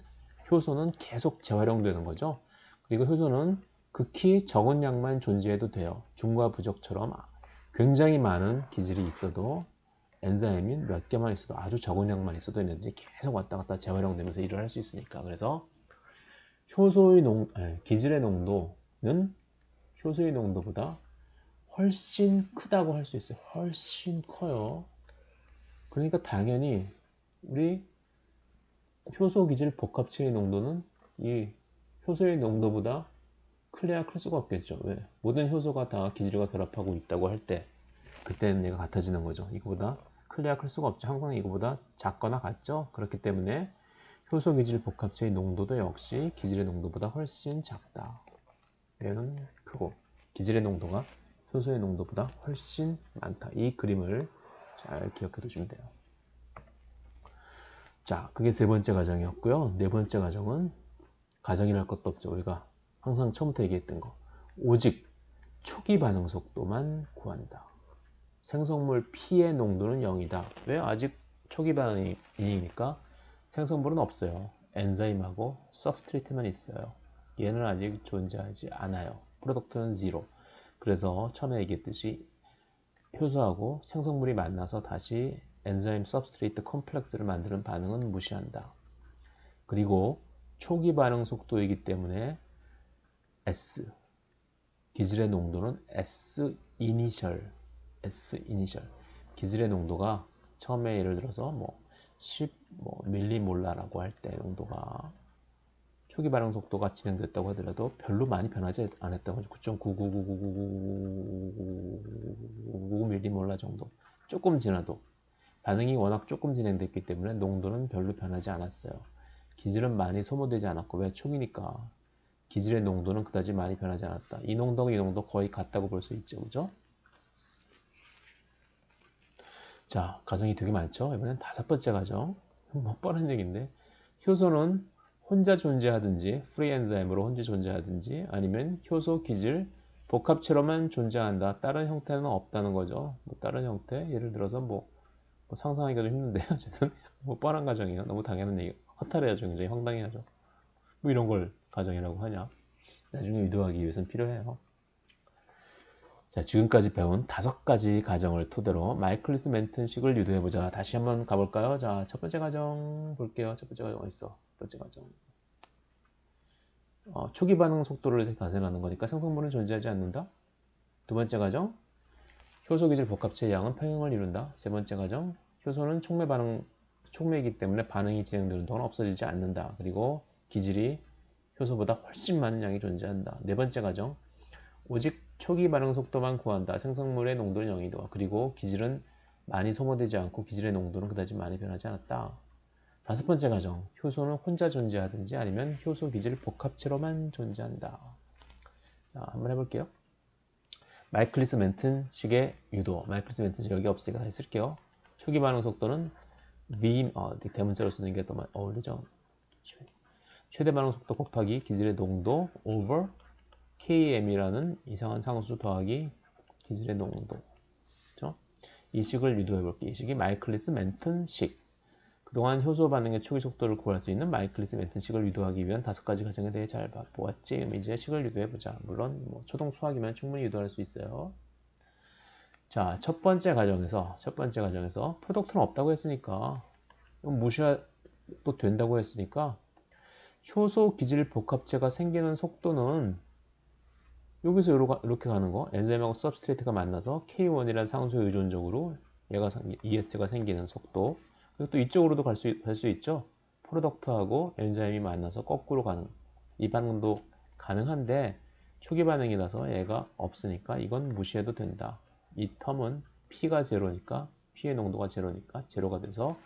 [SPEAKER 1] 효소는 계속 재활용되는 거죠. 그리고 효소는 극히 적은 양만 존재해도 돼요. 중과 부적처럼 굉장히 많은 기질이 있어도 엔자임이 몇 개만 있어도 아주 적은 양만 있어도 있는지 계속 왔다 갔다 재활용되면서 일을 할 수 있으니까. 그래서 기질의 농도는 효소의 농도보다 훨씬 크다고 할 수 있어요. 훨씬 커요. 그러니까 당연히 우리 효소 기질 복합체의 농도는 이 효소의 농도보다 클래야 클 수가 없겠죠. 왜? 모든 효소가 다 기질과 결합하고 있다고 할 때 그때는 얘가 같아지는 거죠. 이거보다 클래야 클 수가 없죠. 항상 이거보다 작거나 같죠. 그렇기 때문에 효소 기질 복합체의 농도도 역시 기질의 농도보다 훨씬 작다. 얘는 크고 기질의 농도가 효소의 농도보다 훨씬 많다. 이 그림을 잘 기억해 두시면 돼요. 자, 그게 세 번째 과정이었고요. 네 번째 과정은 가정이랄 것도 없죠. 우리가 항상 처음부터 얘기했던 거. 오직 초기 반응 속도만 구한다. 생성물 P의 농도는 0이다. 왜? 아직 초기 반응이니까 생성물은 없어요. 엔자임하고 서브스트레이트만 있어요. 얘는 아직 존재하지 않아요. 프로덕트는 0. 그래서 처음에 얘기했듯이 효소하고 생성물이 만나서 다시 엔자임 서브스트레이트 컴플렉스를 만드는 반응은 무시한다. 그리고 초기 반응 속도이기 때문에 S, 기질의 농도는 S 이니셜, 기질의 농도가 처음에 예를 들어서 10 밀리몰라라고 할 때 농도가 초기 반응 속도가 진행됐다고 하더라도 별로 많이 변하지 않았다고 하죠. 9.9999999 밀리몰라 정도. 조금 지나도 반응이 워낙 조금 진행됐기 때문에 농도는 별로 변하지 않았어요. 기질은 많이 소모되지 않았고 왜? 초기니까. 기질의 농도는 그다지 많이 변하지 않았다. 이 농도가 이 농도 거의 같다고 볼 수 있죠. 그죠? 자, 가정이 되게 많죠? 이번엔 다섯 번째 가정. 뻔한 얘기인데 효소는 혼자 존재하든지 프리 엔자임으로 혼자 존재하든지 아니면 효소 기질 복합체로만 존재한다. 다른 형태는 없다는 거죠. 다른 형태 예를 들어서 상상하기가 좀 힘든데 어쨌든 뻔한 가정이에요. 너무 당연한 얘기. 허탈해야죠. 굉장히 황당해야죠. 이런 걸 가정이라고 하냐. 나중에 유도하기 위해서는 필요해요. 자, 지금까지 배운 5가지 가정을 토대로 마이클리스 멘튼식을 유도해보자. 다시 한번 가볼까요? 자, 첫 번째 가정 볼게요. 첫 번째 가정 어딨어? 첫 번째 가정. 초기 반응 속도를 가세하는 거니까 생성물은 존재하지 않는다. 두 번째 가정, 효소 기질 복합체의 양은 평형을 이룬다. 세 번째 가정, 효소는 촉매이기 때문에 반응이 진행되는 동안 없어지지 않는다. 그리고 기질이 효소보다 훨씬 많은 양이 존재한다. 네 번째 가정, 오직 초기 반응 속도만 구한다. 생성물의 농도는 0이다. 그리고 기질은 많이 소모되지 않고 기질의 농도는 그다지 많이 변하지 않았다. 다섯 번째 가정, 효소는 혼자 존재하든지 아니면 효소 기질 복합체로만 존재한다. 자, 한번 해볼게요. 마이클리스 멘튼 식의 유도. 마이클리스 멘튼 식 여기 없으니까 다시 쓸게요. 초기 반응 속도는 대문자로 쓰는 게 더 어울리죠. 최대 반응 속도 곱하기 기질의 농도 over KM이라는 이상한 상수 더하기 기질의 농도. 그렇죠? 이 식을 유도해 볼게요. 이 식이 마이클리스 멘튼 식. 그동안 효소 반응의 초기 속도를 구할 수 있는 마이클리스 멘튼 식을 유도하기 위한 5가지 과정에 대해 잘 보았지. 이제 식을 유도해 보자. 물론 초등 수학이면 충분히 유도할 수 있어요. 자, 첫 번째 과정에서 프로덕트는 없다고 했으니까 무시해도 된다고 했으니까 효소 기질 복합체가 생기는 속도는 여기서 이렇게 가는 거 엔자임하고 서브스트레이트가 만나서 K1이라는 상수에 의존적으로 ES가 생기는 속도. 그리고 또 이쪽으로도 갈 수 있죠. 프로덕트하고 엔자임이 만나서 거꾸로 가는 이 반응도 가능한데 초기 반응이라서 얘가 없으니까 이건 무시해도 된다. 이 텀은 P가 제로니까 P의 농도가 제로니까 제로가 돼서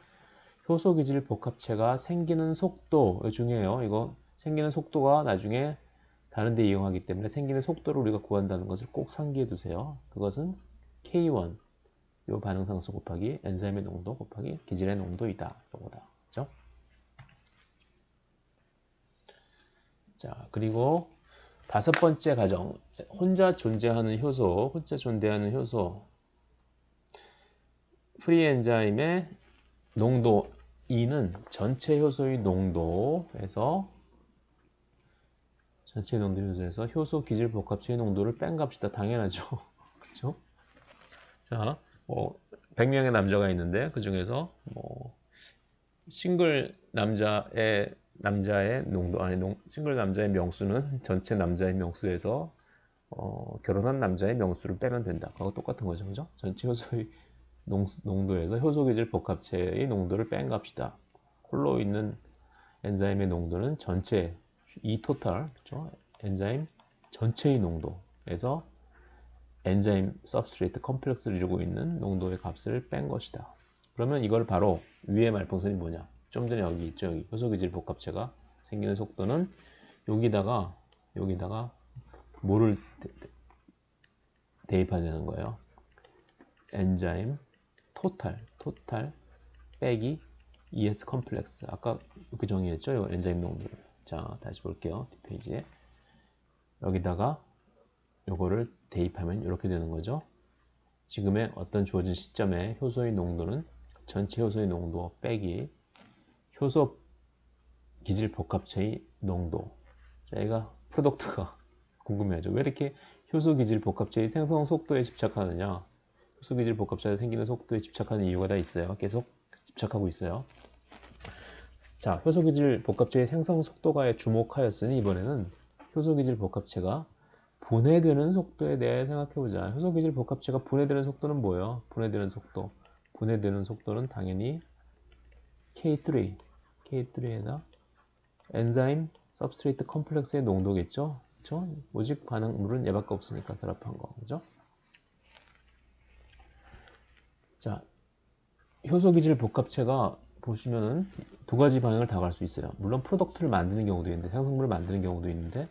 [SPEAKER 1] 효소 기질 복합체가 생기는 속도 중요해요. 이거 생기는 속도가 나중에 다른 데 이용하기 때문에 생기는 속도를 우리가 구한다는 것을 꼭 상기해 두세요. 그것은 K1 요 반응상수 곱하기 엔자임의 농도 곱하기 기질의 농도이다. 요거다. 그죠? 자, 그리고 다섯 번째 가정. 혼자 존재하는 효소. 프리 엔자임의 농도 2는 전체 효소의 농도에서 전체 농도 효소에서 효소 기질 복합체의 농도를 뺀 값이다. 당연하죠. 그렇죠? 자, 뭐 100명의 남자가 있는데 그 중에서 뭐 싱글 남자의 농도 아니 싱글 남자의 명수는 전체 남자의 명수에서 결혼한 남자의 명수를 빼면 된다. 그거 똑같은 거죠, 그죠? 전체 효소의 농도에서 효소기질 복합체의 농도를 뺀 값이다. 홀로 있는 엔자임의 농도는 전체 이 토탈, 그죠? 엔자임 전체의 농도에서 엔자임 서브스트레이트 컴플렉스를 이루고 있는 농도의 값을 뺀 것이다. 그러면 이걸 바로 위의 말풍선이 뭐냐? 좀 전에 여기 있죠. 여기 효소기질 복합체가 생기는 속도는 여기다가 뭐를 대입하자는 거예요. 엔자임 토탈 빼기 ES 컴플렉스. 아까 이렇게 정의했죠? 요 엔자임 농도를. 자, 다시 볼게요. 뒷페이지에. 여기다가 요거를 대입하면 이렇게 되는 거죠. 지금의 어떤 주어진 시점에 효소의 농도는 전체 효소의 농도 빼기 효소 기질 복합체의 농도. 자, 얘가 프로덕트가 궁금해하죠. 왜 이렇게 효소 기질 복합체의 생성 속도에 집착하느냐? 효소 기질 복합체가 생기는 속도에 집착하는 이유가 다 있어요. 계속 집착하고 있어요. 자, 효소 기질 복합체의 생성 속도가에 주목하였으니 이번에는 효소 기질 복합체가 분해되는 속도에 대해 생각해보자. 효소 기질 복합체가 분해되는 속도는 뭐예요? 분해되는 속도는 당연히 K3에다 엔자임 서브스트레이트 컴플렉스의 농도겠죠? 그쵸? 오직 반응물은 얘밖에 없으니까 결합한 거, 그죠? 자, 효소 기질 복합체가 보시면은 두 가지 방향을 다 갈 수 있어요. 물론 프로덕트를 만드는 경우도 있는데, 생성물을 만드는 경우도 있는데,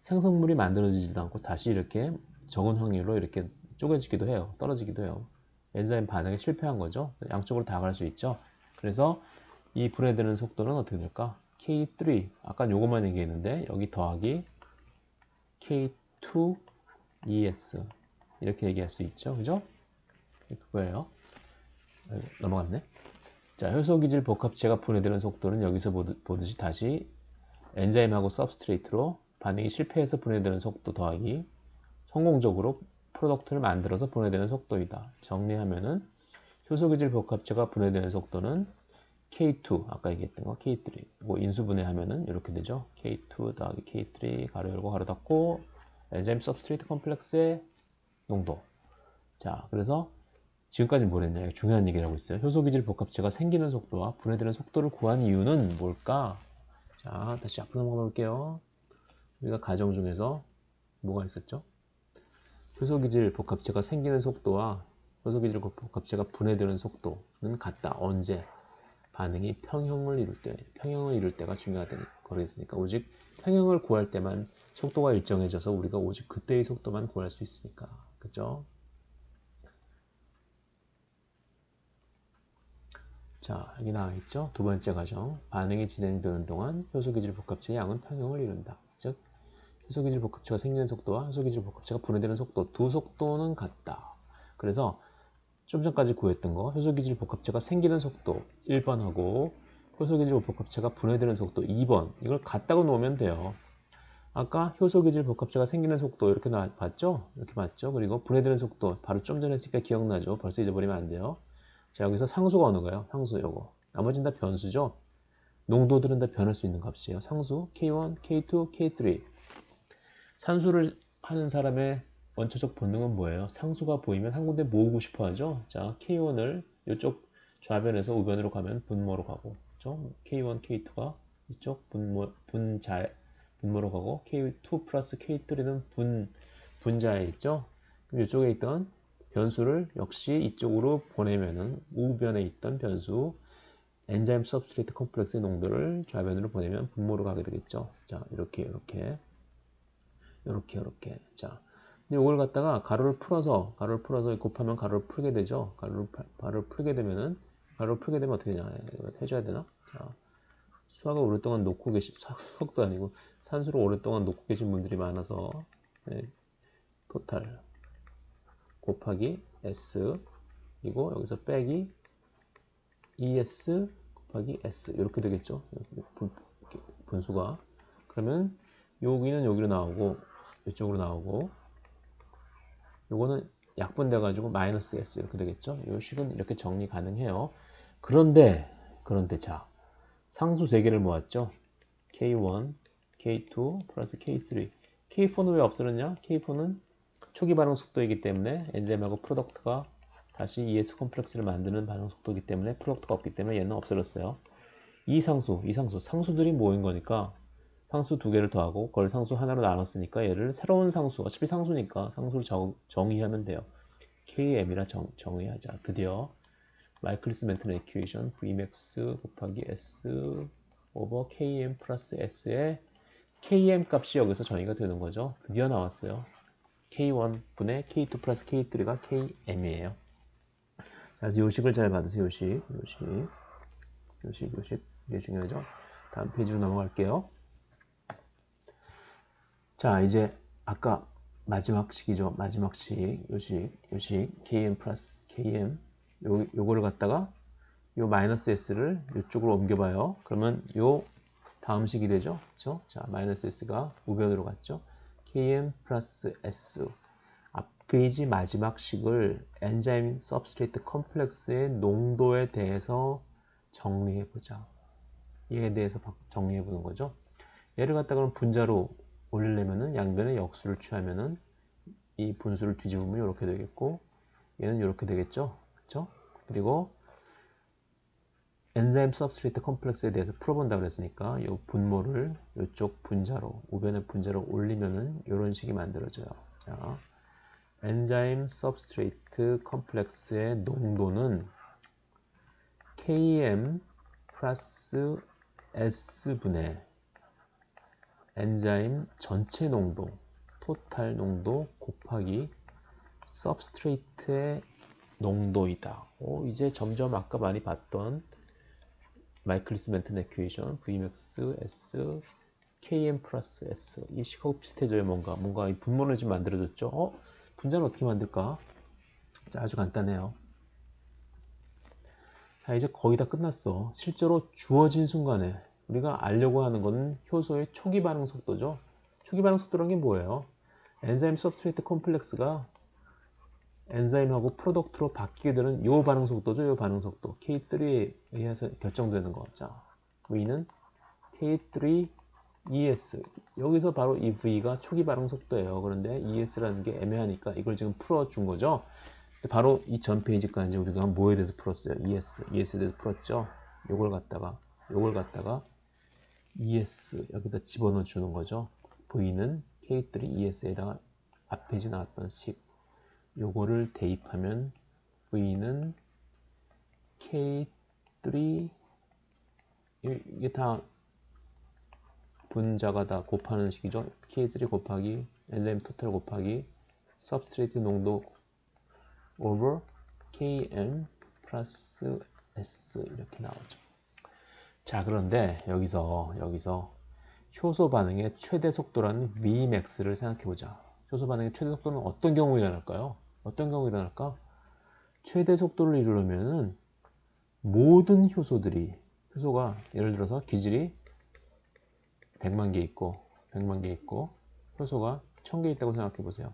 [SPEAKER 1] 생성물이 만들어지지도 않고 다시 이렇게 적은 확률로 이렇게 쪼개지기도 해요. 떨어지기도 해요. 엔자임 반응에 실패한 거죠. 양쪽으로 다 갈 수 있죠. 그래서 이 분해되는 속도는 어떻게 될까? K3, 아까 요것만 얘기했는데 여기 더하기 K2ES 이렇게 얘기할 수 있죠. 그죠? 그거예요. 넘어갔네. 자, 효소기질 복합체가 분해되는 속도는 여기서 보듯이 다시 엔자임하고 서브스트레이트로 반응이 실패해서 분해되는 속도 더하기 성공적으로 프로덕트를 만들어서 분해되는 속도이다. 정리하면은 효소기질 복합체가 분해되는 속도는 K2, 아까 얘기했던 거 K3. 뭐 인수분해하면은 이렇게 되죠. K2 더하기 K3 가로 열고 가로 닫고 엔자임 서브스트레이트 컴플렉스의 농도. 자, 그래서 지금까지 뭘 했냐? 중요한 얘기를 하고 있어요. 효소기질 복합체가 생기는 속도와 분해되는 속도를 구한 이유는 뭘까? 자, 다시 앞으로 넘어가 볼게요. 우리가 가정 중에서 뭐가 있었죠? 효소기질 복합체가 생기는 속도와 효소기질 복합체가 분해되는 속도는 같다. 언제? 반응이 평형을 이룰 때가 중요하다는 거랬으니까 오직 평형을 구할 때만 속도가 일정해져서 우리가 오직 그때의 속도만 구할 수 있으니까. 그죠? 자, 여기 나와 있죠? 두 번째 가정. 반응이 진행되는 동안 효소기질 복합체의 양은 평형을 이룬다. 즉, 효소기질 복합체가 생기는 속도와 효소기질 복합체가 분해되는 속도, 두 속도는 같다. 그래서 좀 전까지 구했던 거, 효소기질 복합체가 생기는 속도 1번하고 효소기질 복합체가 분해되는 속도 2번, 이걸 같다고 놓으면 돼요. 아까 효소기질 복합체가 생기는 속도 이렇게 봤죠? 이렇게 봤죠? 그리고 분해되는 속도 바로 좀 전에 했으니까 기억나죠? 벌써 잊어버리면 안 돼요. 자, 여기서 상수가 어느 거예요? 상수 요거. 나머지는 다 변수죠? 농도들은 다 변할 수 있는 값이에요. 상수 K1, K2, K3. 산수를 하는 사람의 원초적 본능은 뭐예요? 상수가 보이면 한 군데 모으고 싶어 하죠? 자, K1을 이쪽 좌변에서 우변으로 가면 분모로 가고, 그렇죠? K1, K2가 이쪽 분모로 가고, K2 플러스 K3는 분자에 있죠? 그럼 이쪽에 있던 변수를 역시 이쪽으로 보내면은 우변에 있던 변수 엔자임 서브스트레이트 컴플렉스의 농도를 좌변으로 보내면 분모로 가게 되겠죠? 자, 이렇게. 자, 근데 이걸 갖다가 가로를 풀어서 곱하면 가로를 풀게 되죠. 가로를 풀게 되면 어떻게 되냐? 이거 해줘야 되나? 자, 수학을 오랫동안 놓고 수학도 아니고 산수를 오랫동안 놓고 계신 분들이 많아서 네, 토탈 곱하기 S 그리고 여기서 빼기 ES 곱하기 S 이렇게 되겠죠. 분수가. 그러면 여기는 여기로 나오고 이쪽으로 나오고 요거는 약분돼 가지고 마이너스 S 이렇게 되겠죠. 이 식은 이렇게 정리 가능해요. 그런데 자 상수 3개를 모았죠. K1, K2 플러스 K3. K4는 왜 없어졌냐? K4는 초기 반응 속도이기 때문에 엔자임하고 프로덕트가 다시 ES 콤플렉스를 만드는 반응 속도이기 때문에 프로덕트가 없기 때문에 얘는 없어졌어요. 이 상수들이 모인 거니까 상수 2개를 더하고 그걸 상수 하나로 나눴으니까 얘를 새로운 상수, 어차피 상수니까 상수를 정의하면 돼요. KM이라 정의하자. 드디어 마이클리스 멘튼 이퀘이션 Vmax 곱하기 S 오버 KM 플러스 S의 KM 값이 여기서 정의가 되는 거죠. 드디어 나왔어요. K1 분의 K2 플러스 K3가 KM이에요. 그래서 요식을 잘 받으세요. 요식. 이게 중요하죠. 다음 페이지로 넘어갈게요. 자, 이제 아까 마지막 식이죠. 마지막 식. 요식 KM 플러스 KM 요거를 갖다가 요 마이너스 S를 이쪽으로 옮겨봐요. 그러면 요 다음 식이 되죠. 그렇죠? 자, 마이너스 S가 우변으로 갔죠. KM 플러스 S. 앞 페이지 마지막 식을 엔자임 서브스트레이트 컴플렉스의 농도에 대해서 정리해보자. 얘에 대해서 정리해보는 거죠. 얘를 갖다가 분자로 올리려면은 양변에 역수를 취하면은 이 분수를 뒤집으면 이렇게 되겠고 얘는 이렇게 되겠죠. 그렇죠? 그리고 엔자임 서브스트레이트 컴플렉스에 대해서 풀어본다고 그랬으니까 이 분모를 이쪽 분자로 우변의 분자로 올리면은 이런 식이 만들어져요. 자, 엔자임 서브스트레이트 컴플렉스의 농도는 KM 플러스 S분의 엔자임 전체 농도, 토탈 농도 곱하기 서브스트레이트의 농도이다. 이제 점점 아까 많이 봤던 마이클리스 멘튼 이퀘이션 Vmax S KM 플러스 S 이 식하고 비슷해져요. 뭔가 이 분모를 좀 만들어줬죠. 분자는 어떻게 만들까? 자, 아주 간단해요. 자, 이제 거의 다 끝났어. 실제로 주어진 순간에 우리가 알려고 하는 것은 효소의 초기 반응 속도죠. 초기 반응 속도라는 게 뭐예요? 엔자임 서브스트레이트 콤플렉스가 엔자임하고 프로덕트로 바뀌게 되는 요 반응 속도죠. 요 반응 속도. K3에 의해서 결정되는 거. 자, V는 K3ES. 여기서 바로 이 V가 초기 반응 속도예요. 그런데 ES라는 게 애매하니까 이걸 지금 풀어준 거죠. 바로 이 전 페이지까지 우리가 뭐에 대해서 풀었어요? ES에 대해서 풀었죠. 요걸 갖다가 ES 여기다 집어넣어 주는 거죠. V는 K3ES에다가 앞 페이지 나왔던 식 요거를 대입하면 V는 K3 이게 다 분자가 다 곱하는 식이죠. K3 곱하기 엔자임 토탈 곱하기 서브스트레이트 농도 over KM 플러스 S 이렇게 나오죠. 자, 그런데 여기서 효소 반응의 최대 속도라는 Vmax를 생각해 보자. 효소 반응의 최대 속도는 어떤 경우에 일어날까요? 최대 속도를 이루려면은 모든 효소가 예를 들어서 기질이 100만 개 있고 효소가 1000개 있다고 생각해 보세요.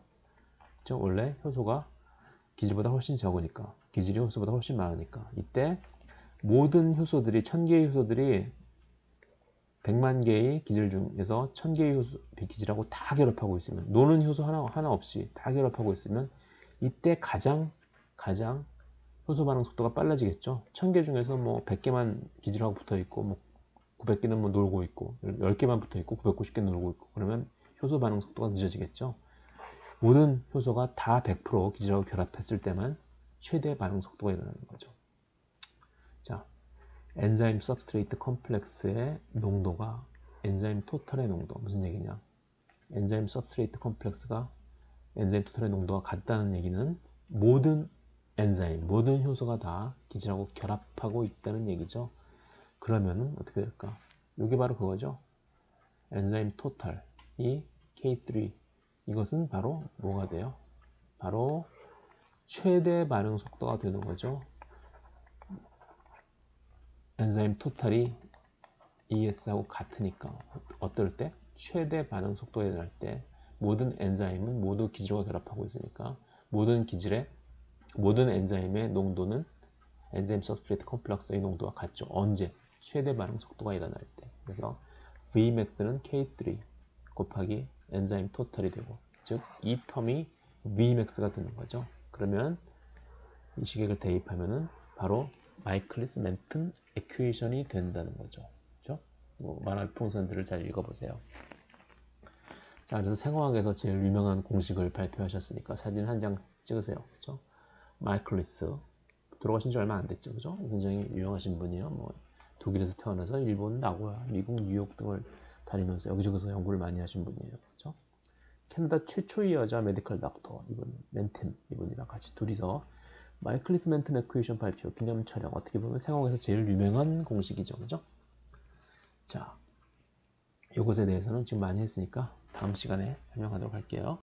[SPEAKER 1] 원래 효소가 기질보다 훨씬 적으니까 기질이 효소보다 훨씬 많으니까 이때 모든 효소들이 1000개의 효소들이 100만 개의 기질 중에서 1000개의 기질하고 다 결합하고 있으면 노는 효소 하나 없이 다 결합하고 있으면 이때 가장 효소 반응 속도가 빨라지겠죠. 1000개 중에서 뭐 100개만 기질하고 붙어 있고 뭐 900개는 뭐 놀고 있고 10개만 붙어 있고 990개 놀고 있고 그러면 효소 반응 속도가 늦어지겠죠. 모든 효소가 다 100% 기질하고 결합했을 때만 최대 반응 속도가 일어나는 거죠. 자, 엔자임 서브스트레이트 컴플렉스의 농도가 엔자임 토탈의 농도 무슨 얘기냐? 엔자임 서브스트레이트 컴플렉스가 엔자임 토탈의 농도가 같다는 얘기는 모든 효소가 다 기질하고 결합하고 있다는 얘기죠. 그러면은 어떻게 될까? 이게 바로 그거죠. 엔자임 토탈이 K3 이것은 바로 뭐가 돼요? 바로 최대 반응 속도가 되는 거죠. 엔자임 토탈이 ES하고 같으니까 어떨 때? 최대 반응 속도에 일어날 때 모든 엔자임은 모두 기질과 결합하고 있으니까 모든 기질의 모든 엔자임의 농도는 엔자임 서브스트레이트 컴플렉스의 농도가 같죠. 언제? 최대 반응 속도가 일어날 때. 그래서 Vmax는 K3 곱하기 엔자임 토탈이 되고, 즉 이 텀이 Vmax가 되는 거죠. 그러면 이 식액을 대입하면은 바로 마이클리스 멘튼 에퀘이션이 된다는 거죠. 그렇죠? 만화 풍선들을 잘 읽어보세요. 자, 그래서 생화학에서 제일 유명한 공식을 발표하셨으니까 사진 한 장 찍으세요. 그렇죠? 마이클리스 돌아가신 지 얼마 안 됐죠. 그죠? 굉장히 유명하신 분이에요. 뭐 독일에서 태어나서 일본, 나고야, 미국, 뉴욕 등을 다니면서 여기저기서 연구를 많이 하신 분이에요. 그렇죠? 캐나다 최초의 여자 메디컬 닥터 이분 멘튼 이분이랑 같이 둘이서 마이클리스 멘튼 에퀘이션 발표 기념 촬영, 어떻게 보면 생화학에서 제일 유명한 공식이죠. 그죠? 자, 이것에 대해서는 지금 많이 했으니까 다음 시간에 설명하도록 할게요.